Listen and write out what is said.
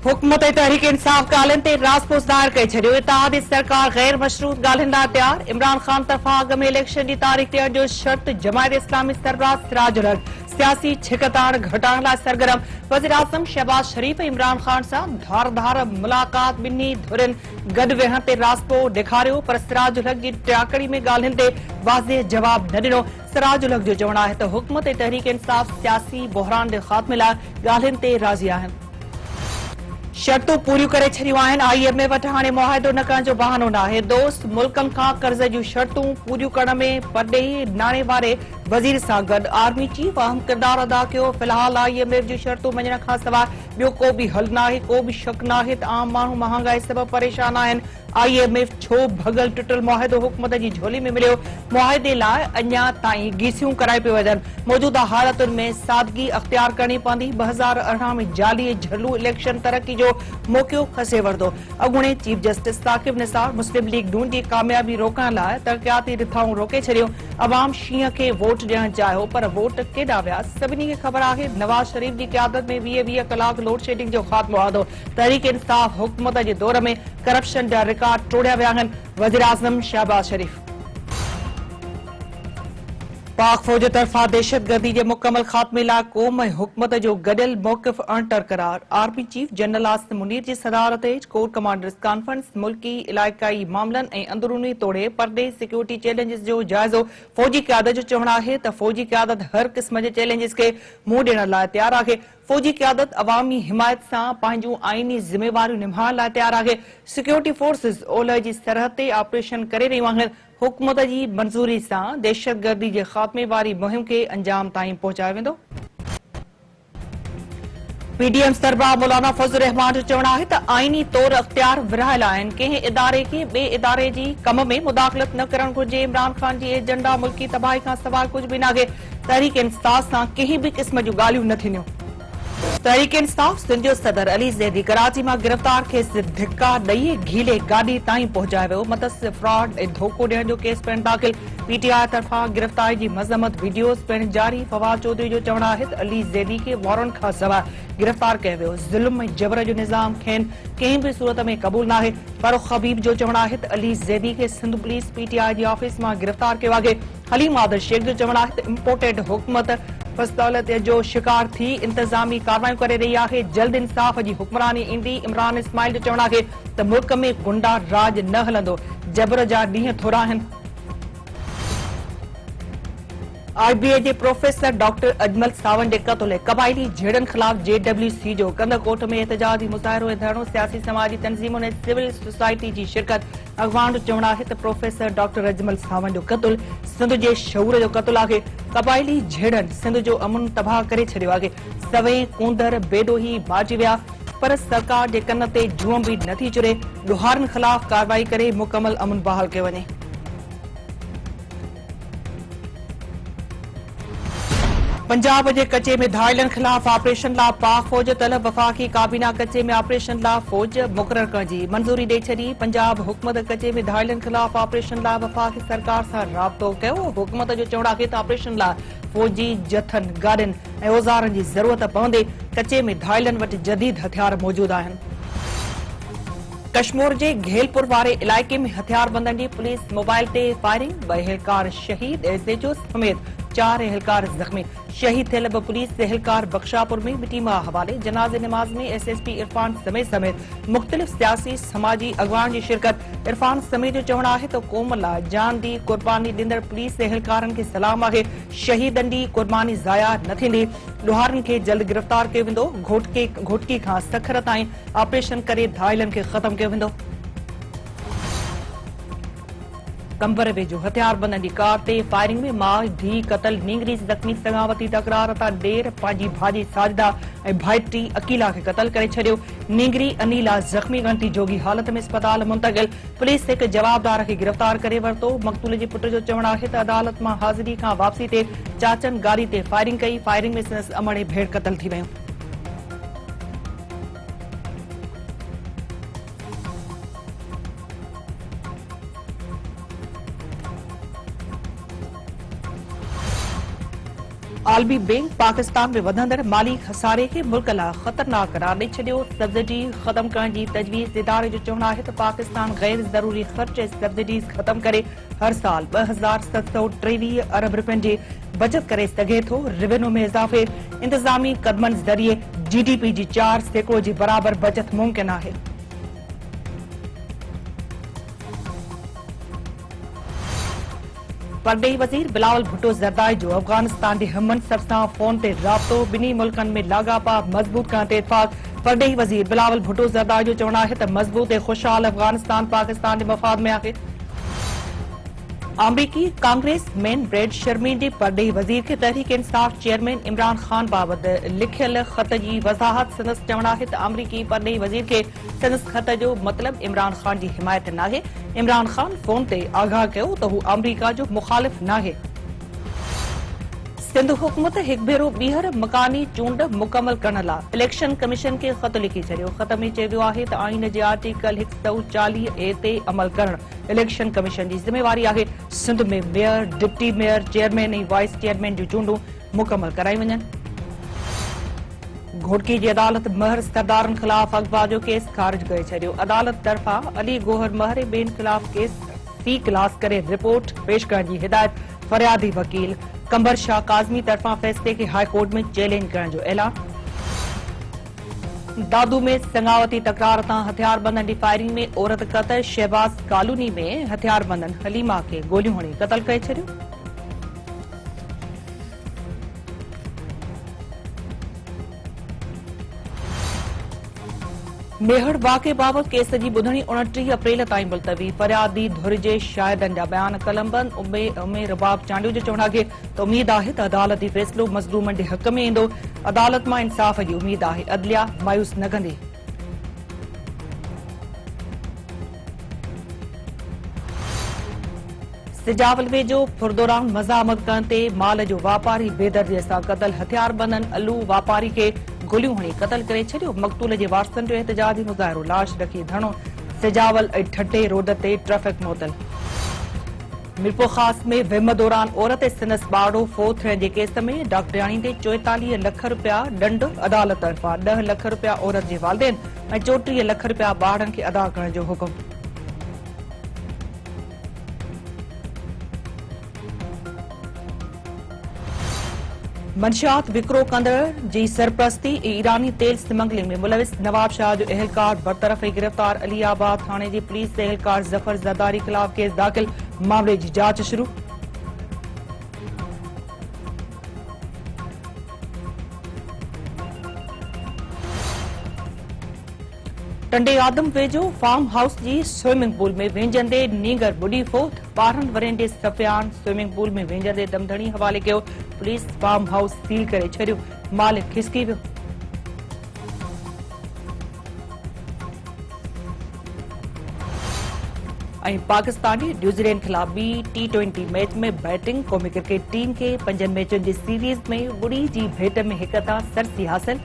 हुकूमत तहरीक इंसाफ गालन ते रासपोस दायर करे छो। इत्तेहादी सरकार गैर मशरूत गालन लाइ तैयार। इमरान खान तरफा अग में इलेक्शन की तारीख तय जो शर्त। जमायत इस्लामी सरबराह सिराजुल हक सियासी छिकताड़ घटाइण लाइ सरगर्म। वज़ीर आज़म शहबाज शरीफ इमरान खान सां धार मुलाकात। बिन्ही धुरन गड वेहण ते रासपो ॾेखारियो, पर सिराजुल हक जी टियाकड़ी में ॻाल्हियुनि ते वाज़े जवाब न ॾिनो। सिराजुल हक जो चवणु आहे त हुकूमत तहरीक इंसाफ सियासी बहरान जे ख़ात्मे लाइ ॻाल्हियुनि ते राज़ी आहिनि। शर्तूं पूरियूं करे छॾियूं आहिनि। IMF वटि हाणे मुआहिदो न करण जो बहानो न आहे। दोस्त मुल्कनि खां कर्ज़ जूं शर्तूं पूरियूं करण में परॾेही नाणे वारे वज़ीर सां गॾु आर्मी चीफ अहम किरदारु अदा कयो। फ़िलहाल IMF जूं शर्तूं मञण खां सवाइ ॿियो को बि हल न आहे। को बि शक न आहे त आम माण्हू महांगाई सबबि परेशान आहिनि। IMF छो भॻल टुटल मुआहिदो हुकूमत जी झोली में मिलियो। मुआहिदे लाइ अञा ताईं गीसियूं कराए पियो वञनि। मौजूदा हालतुनि में सादगी अख़्तियार करणी पवंदी। 2018 में जाली झलू इलेक्शन तरक़ी जो मौक़ो खसे वरितो। अॻूणे चीफ जस्टिस साकिब निसार मुस्लिम लीग नून जी कामयाबी रोकण लाइ तरक़ियाती रिथाऊं रोके छॾियो। अवाम शींहं खे वोट ॾियणु चाहियो, पर वोट केॾां विया सभिनी खे ख़बर आहे। नवाज़ शरीफ जी क़यादत में 20 कलाक लोड शेडिंग जो ख़ात्मो आदो। तहरीक इंसाफ हुकूमत जे दौर में करप्शन जा रिकॉर्ड टोड़िया विया आहिनि। वज़ीर आज़म शहबाज शरीफ पाक फौज तरफा दहशतगर्दी के मुकम्मल खात्मे लाइ क़ौम ऐं हुकूमत जो गडियल मौक़िफ़ अणतर करार। Army chief general Asim Munir जी सदारत कोर कमांडर्स कॉन्फ्रेंस मुल्की इलाइक़ाई मामलनि ऐं अंदरूनी तोड़े परदेही सिक्योरिटी चैलेंजिस जो जाइज़ो। फौजी क़यादत जो चवणु आहे त फौजी क़यादत हर क़िस्म जे चैलेंजिस खे मुंहुं ॾियण लाइ तयारु आहे। फौजी क़यादत अवामी हिमायत सां पंहिंजूं आईनी ज़िम्मेवारियूं निभाइण लाइ तयारु आहे। सिक्योरिटी फोर्सिस ओलह जी सरहद ते ऑपरेशन करे रहियूं आहिनि। हुकूमत जी मंज़ूरी सां दहशतगर्दी जे ख़ात्मे वारी मुहिम खे अंजाम ताईं पहुचायो वेंदो। PDM सरबराह मौलाना फज़लुर रहमान जो चवणु आहे त आईनी तौर अख़्तियार विरहायल आहिनि। कंहिं इदारे खे ॿिए इदारे जी कम में मुदाख़लत न करणु घुर्जे। इमरान खान जी एजेंडा मुल्की तबाही खां सवाइ कुझु बि न आहे। तहरीक इंसाफ सां कंहिं बि क़िस्म जूं ॻाल्हियूं न थींदियूं। तहरीक इंसाफ सिंध जो सदर अली ज़ैदी कराची मां गिरफ़्तार खेसि धिका ॾेई घीले गाॾी ताईं पहुचायो वियो। मतस्य फ्रॉड ऐं धोखो ॾियण जो केस पिणु दाख़िल। PTI तरफ़ां गिरफ़्तारी जी मज़म्मत वीडियोज़ पिणु जारी। फवाद चौधरी जो चवणु आहे त अली ज़ैदी खे वारंट खां सवाइ गिरफ़्तार कयो वियो। ज़ुल्म ऐं जबर जो निज़ाम खेनि कंहिं बि सूरत में क़बूल न आहे। फारूक हबीब जो चवणु आहे त अली ज़ैदी खे सिंध पुलिस PTI जी ऑफिस मां गिरफ़्तार कयो आहे। हलीम आदिल शेख जो चवणु आहे त इम्पोर्टेड हुकूमत फसदौलत जो शिकार थी इंतजामी कार्रवाइयूं करे रही आहे। जल्द इंसाफ जी हुक्मरानी ईंदी। इमरान इस्माइल जो चवणु आहे त मुल्क में गुंडा राज न हलंदो। जबर जा ॾींहं थोरा आहिनि। IBA जे प्रोफेसर डॉक्टर अजमल सावंत जे क़त्ल ऐं क़बाइली झेड़नि ख़िलाफ़ JWC जो कंदकोट में एहतजाजी मुज़ाहिरो ऐं धरणो। सियासी समाजी तंज़ीमुनि ऐं सिविल सोसाइटी जी शिरकत। अॻवान जो चवणु आहे त प्रोफेसर डॉक्टर अजमल सावंत जो क़त्ल सिंध जे शऊर जो क़त्ल आहे। क़बाइली झेड़नि सिंध जो अमन तबाह करे छॾियो आहे। सवें कूंदर बेडोही मारिजी विया, पर सरकार जे कन ते जूअं बि नथी चुरे। ॾोहारनि ख़िलाफ़ कार्रवाई करे मुकमल अमन बहाल कयो वञे। पंजाब जे कचे में धाइलनि ख़िलाफ़ ऑपरेशन लाइ पाक फौज तलब। वफ़ाक़ी काबीना कचे में ऑपरेशन लाइ फौज मुक़ररु करण जी मंज़ूरी ॾेई छॾी। पंजाब हुकूमत कचे में धाइलनि ख़िलाफ़ ऑपरेशन लाइ वफ़ाक़ी सरकार सां राब्तो कयो। हुकूमत जो चवणु आहे त ऑपरेशन लाइ फौजी जथनि गाॾियुनि ऐं औज़ारनि जी ज़रूरत पवंदे। कचे में धाइलनि वटि जदीद हथियार मौजूदु आहिनि। कश्मीर जे घेलपुर वारे इलाइक़े में हथियारबंदनि जी पुलिस मोबाइल ते फायरिंग। 2 एहलकार शहीद ऐं सेजो समेत 4 एहलकार ज़ख़्मी। शहीद थियल पुलिस एहलकार बख्शापुर में मिटी मां हवाले। जनाज़े नमाज़ में SSP इरफान समेत मुख़्तलिफ़ सियासी समाजी अॻवान जी शिरकत। इरफान समेत जो चवणु आहे त क़ौम लाइ जान दी क़ुर्बानी ॾींदड़ पुलिस एहलकारनि खे सलाम आहे। शहीदनि जी क़ुर्बानी ज़ाया न थींदी। ॾोहारनि खे जल्द गिरफ़्तार कयो वेंदो। घोटकी खां सखर ताईं ऑपरेशन करे धाइलनि खे ख़त्म कयो वेंदो। कंबर वेझो हथियारबंदनि जी कार ते फायरिंग में माउ धीउ क़तल। नींगरी ज़ख़्मी सगावती तकरार तां ॾेर पंहिंजी भाॼी साजिदा ऐं भाइटी अकीला खे क़तल करे छॾियो। नींगरी अनीला ज़ख़्मी ॻणती जोगी हालत में अस्पताल मुंतक़िल। पुलिस हिकु जवाबदार खे गिरफ़्तार करे वरितो। मक़तूल जे पुट जो चवणु आहे त अदालत मां हाज़िरी खां वापसी ते चाचनि गाॾी ते फायरिंग कई। फायरिंग में संदसि अमड़ ऐं भेण क़तल थी वियूं। आलमी बैंक पाकिस्तान में वधंदड़ माली खसारे के मुल्क लाइ ख़तरनाक करार ॾेई छॾियो। सब्सिडी ख़त्म करण जी तजवीज़। इदारे जो चवणु आहे त पाकिस्तान गैर ज़रूरी ख़र्च ऐं सब्सिडीज़ ख़त्म करे हर साल 2723 अरब रुपयनि जी बचत करे सघे थो। रेवेन्यू में इज़ाफ़े इंतज़ामी क़दमनि ज़रिए GDP जी 4% जी बराबर बचत मुमकिन आहे। परदेही वज़ीर बिलावल भुट्टो ज़रदारी जो अफ़गानिस्तान जे हममनसब सां फ़ोन ते राब्तो। ॿिन्ही मुल्कनि में लाॻापा मज़बूत करण ते इत्फ़ाक़। परदेही वज़ीर बिलावल भुट्टो ज़रदारी जो चवणु आहे त मज़बूत ऐं ख़ुशहाल अफ़गानिस्तान पाकिस्तान जे मफ़ाद में आहे। अमरीकी कांग्रेस मैन ब्रेड शर्मीन जे परदेही वज़ीर खे तहरीक इंसाफ़ चेयरमैन इमरान ख़ान बाबति लिखियल ख़त जी वज़ाहत। संदसि चवणु आहे त अमरीकी परदेही वज़ीर खे संदसि ख़त जो मतिलबु इमरान ख़ान जी हिमायत नाहे। इमरान ख़ान फ़ोन ते आगाह कयो त हू अमरीका जो मुख़ालिफ़ नाहे। सिंध हुकूमत हिकु भेरो ॿीहर मकानी चूंड मुकमल करण लाइ इलेक्शन कमीशन खे ख़त लिखी छॾियो। ख़त में चयो वियो आहे त आईन जे आर्टिकल 140A ते अमल करण इलेक्शन कमीशन जी ज़िम्मेवारी आहे। सिंध में मेयर, डिप्टी मेयर, चेयरमैन ऐं वाइस चेयरमैन जूं चूंडूं मुकमल कराई वञनि। घोटकी जी अदालत महर सरदारनि ख़िलाफ़ अगवा जो केस ख़ारिज करे छॾियो। अदालत तरफ़ां अली गोहर महर ऐं ॿियनि ख़िलाफ़ केस C क्लास करे रिपोर्ट पेश करण जी हिदायत। फरियादी वकील कंबर शाह काज़मी तरफ़ां फ़ैसिले खे हाई कोर्ट में चैलेंज करण जो ऐलान। दादू में संगावती तकरार तां हथियारबंदनि जी फायरिंग में औरत क़तल। शहबाज कॉलोनी में हथियारबंदनि हलीमा खे गोलियूं हणी क़तल करे छॾियो। मेहड़ वाक़े बाबति केस जी ॿुधणी 29 अप्रैल ताईं मुलतवी। फरियादी धुर जे शाहिदनि जा बयान कलमबंद। उमेर रबाब चांडियो जो चवणु आहे त उमीद आहे त अदालती फ़ैसिलो मज़लूमनि जे हक़ में ईंदो। अदालत मां इंसाफ़ जी उमीद आहे। अदलिया मायूस न कंदी। सिजावल वेझो फुरदौरान मज़ामत करण ते माल जो वापारी बेदर्दीअ सां क़तल। हथियारबंदनि अलू वापारी खे गोलियूं हणी क़तल करे छॾियो। मक़तूल जे वारसनि जो एहतजाजी मुज़ाहिरो। लाश रखी धरणो। सिजावल ऐं ठठे रोड ते ट्रैफ़िक मुअतल। मीरपुर ख़ास में विम दौरान औरत ऐं संदसि ॿारड़ो फोत थियण जे केस में डॉक्टरियाणी ते 44 लख रुपया ॾंड। अदालत तरफ़ां 10 लख रुपया औरत जे वालिदेन ऐं 34 लख रुपया ॿारनि खे अदा करण जो हुकुम। मंशियात विकिरो कंदड़ जी सरपरस्ती ऐं ईरानी तेल स्मगलिंग में मुलविस नवाब शाह जो अहलकार बरतरफ़ ऐं गिरफ़्तार। अलीआबाद थाणे जे पुलिस अहलकार ज़फ़र ज़रदारी ख़िलाफ़ केस दाख़िल। मामले जी जांच शुरू। टंडे आदम वेझो फार्म हाउस जी स्विमिंग पूल में वेंझंदे नींगर बुॾी फोत। 12 वरनि जे सफ़ियान स्विमिंग पूल में वेंझंदे दमधणी हवाले कयो। पुलिस फार्म हाउस सील करे छॾियो। मालिक खिसकी वियो। ऐं पाकिस्तानी न्यूज़ीलैंड ख़िलाफ़ ॿी T20 मैच में बैटिंग। क़ौमी क्रिकेट टीम खे 5 मैचुनि जी सीरीज़ में ॿुड़ी जी भेट में 1 तां सरसी हासिल।